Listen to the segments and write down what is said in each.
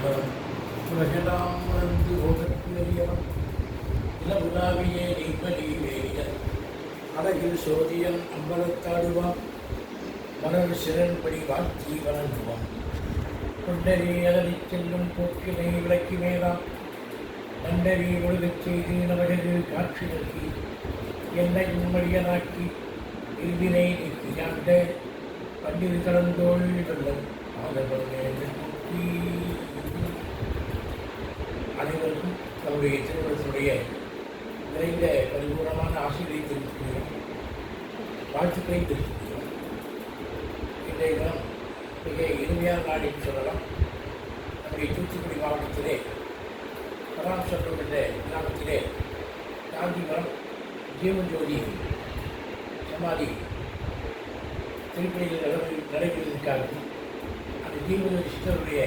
சிதம்பரம் உலகெல்லாம் உணர்ந்து ஓகற்கு அறியவன் இளவுலாவியே நீப்பலி வேரியன் அழகில் சோதியன் அம்பலத்தாடுவான் மலர் சிறன்படி வாழ்த்தி வணங்குவான் கொண்டறி அலறிச் செல்லும் போக்கினை விளக்கி மேலாம் நண்டறி ஒழுகச் செய்து நவகது காட்சி நல்கி என்னை உண்மடியனாக்கி இருவினை நீக்கியாண்ட பண்டிது கடந்தோள் வெள்ளம் அனைவருக்கும் நம்முடைய திருமணத்தினுடைய நிறைந்த பரிபூர்ணமான ஆசிரியை தெரிவிக்கிறோம், வாழ்த்துக்களை தெரிவிக்கிறோம். இன்றைய தினம் மிக இனிமையான நாள் என்று சொல்லலாம். நம்முடைய தூத்துக்குடி மாவட்டத்திலே பராமசம் என்ற கிராமத்திலே காந்திபுரம் ஜீவன்ஜோதி சமாதி திருப்பணிகள் நடைபெறுவதற்காகவும் அந்த ஜீவன்ஜோதி சித்தருடைய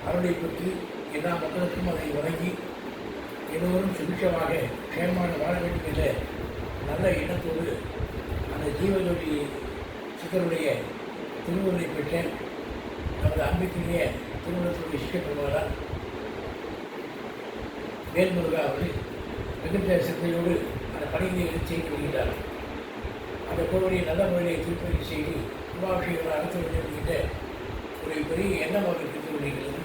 அருளை பெற்று எல்லா மக்களுக்கும் அதை வழங்கி எல்லோரும் சுபிட்சமாக க்ஷேமமாக வாழ வேண்டும் என்ற நல்ல எண்ணத்தோடு அந்த ஜீவஜோதி சித்தருடைய திருவுருளை பெற்ற நமது அன்பிற்குரிய திருமணத்துடைய சிக்கப்பெருமானார் வேல்முருகா அவர்கள் மிகுந்த சிந்தையோடு அந்த பணிகளை செய்து வருகின்றார். அந்த கோவிலை நல்ல முறையை திருப்பணி செய்து கும்பாபிஷேகங்கள் நடத்த வேண்டும் என்கின்ற ஒரு பெரிய எண்ணம் அவர்கள் பெற்று வருகிறது.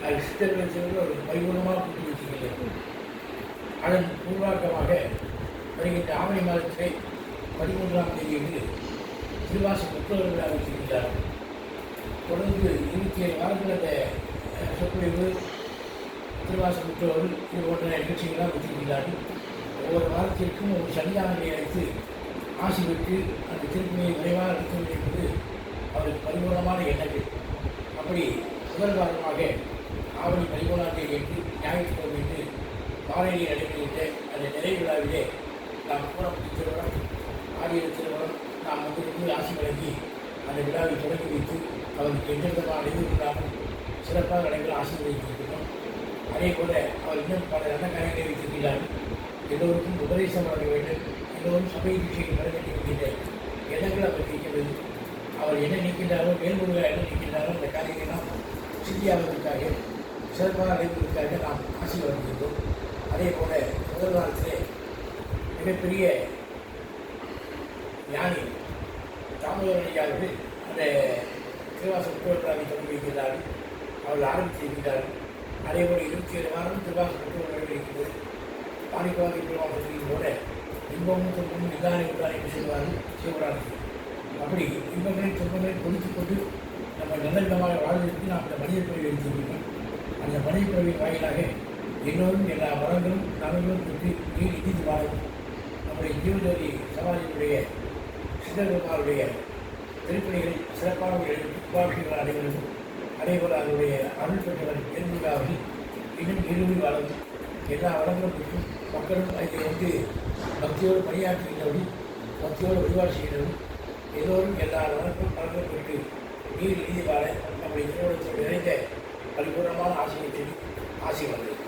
அது சித்தர்கள் ஒரு பரிபூர்ணமாக கூட்டி வச்சுக்கிறது. அதன் உருவாக்கமாக வருகின்ற ஆவணி மாதத்திலே 13ஆம் தேதியன்று திருவாச புத்தக விழா வைத்திருக்கிறார். தொடர்ந்து 27 வாரங்கள் அந்த சொற்பொழிவு திருவாச புத்தகர்கள் இது போன்ற நிகழ்ச்சிகளாக வைத்திருக்கிறார்கள். ஒவ்வொரு வாரத்திற்கும் ஒரு சன்னிதானங்களை அழைத்து ஆசி பெற்று அந்த திருப்பணியை விரைவாக நடத்த வேண்டும் என்பது அவருக்கு பரிபூர்ணமான எண்ணங்கள். அப்படி முதல் வாரமாக ஆவணி 13ஆம் தேதி என்று ஞாயிற்றுக்கிழமை என்று மாலையில் நடைபெறுகின்ற அந்த நிறைவு விழாவிலே நாம் கூறப்பட்ட திருமணம் ஆடிய திருமணம் நாம் வந்து ஆசி வழங்கி அந்த விழாவை தொடங்கி வைத்து அவருக்கு எந்த விதமான அடைவு இல்லாமல் சிறப்பாக நடைபெற ஆசீர்வதித்திருக்கிறோம். அதே போல அவர் இன்னும் பல நல்ல காரியங்களை வைத்திருக்கிறார்கள். எல்லோருக்கும் உபதேசம் வழங்க வேண்டும், எல்லோரும் சபை விஷயங்கள் வர வேண்டும் என்கின்ற எண்ணங்கள் அவர் நீக்கிறது. அவர் என்ன நீக்கின்றாரோ, வேல்முருகா என்ன நீக்கின்றாரோ அந்த காரியங்கள்லாம் சித்தியாவதற்காக சிறப்பாக நடைபெறுவதற்காக நாம் ஆசி வழங்குகின்றோம். அதே போல முதல் வாரத்திலே மிகப்பெரிய ஞானி தாமோதரனையாளர்கள் அந்த திருவாச புத்தகவிழாவை தொடங்கி வைக்கிறார்கள். அவர்கள் ஆரம்பித்திருக்கிறார்கள். அதே போல 27 வாரம் திருவாச புத்தகம் நடைபெறுகிறது. பாணிப்பாதை திருவாசத்தின் போல இன்பமும் துன்பமும் நிதான விதான என்று சொல்வார்கள் சிவராஜி. அப்படி இன்பங்களையும் துன்பங்களையும் கொடுத்துக் கொண்டு நம்ம நல்ல விதமாக வாழ்வதற்கு நாம் அந்த மனித பிறவி எடுத்திருக்கிறோம். அந்த மனித பிறவின் வாயிலாக எல்லோரும் எல்லா வளங்களும் நலங்களும் பெற்று நீர் இடித்து வாழும் நம்முடைய ஜீவஜோதி சமாஜினுடைய சித்தர்களுடைய திருப்பணிகளை சிறப்பான உபாபிகள் அனைவரும் அதேபோல் அதனுடைய அருள் பெற்றவர் வேல்முருகாவில் இன்னும் இருவி வாழும் எல்லா வளங்களும் பெற்றும் மக்களும் அதில் வந்து பக்தியோடு பணியாற்றுகின்றவர்கள், பக்தியோடு வழிபாடு செய்கிறவர்கள் எல்லோரும் எல்லா வளங்களும் நலங்களும் பெற்று நீர் இறுதி வாழ நம்முடைய திருமணத்தில் நிறைந்த பரிபூர்ணமான ஆசையை சொல்லி ஆசை வந்தது.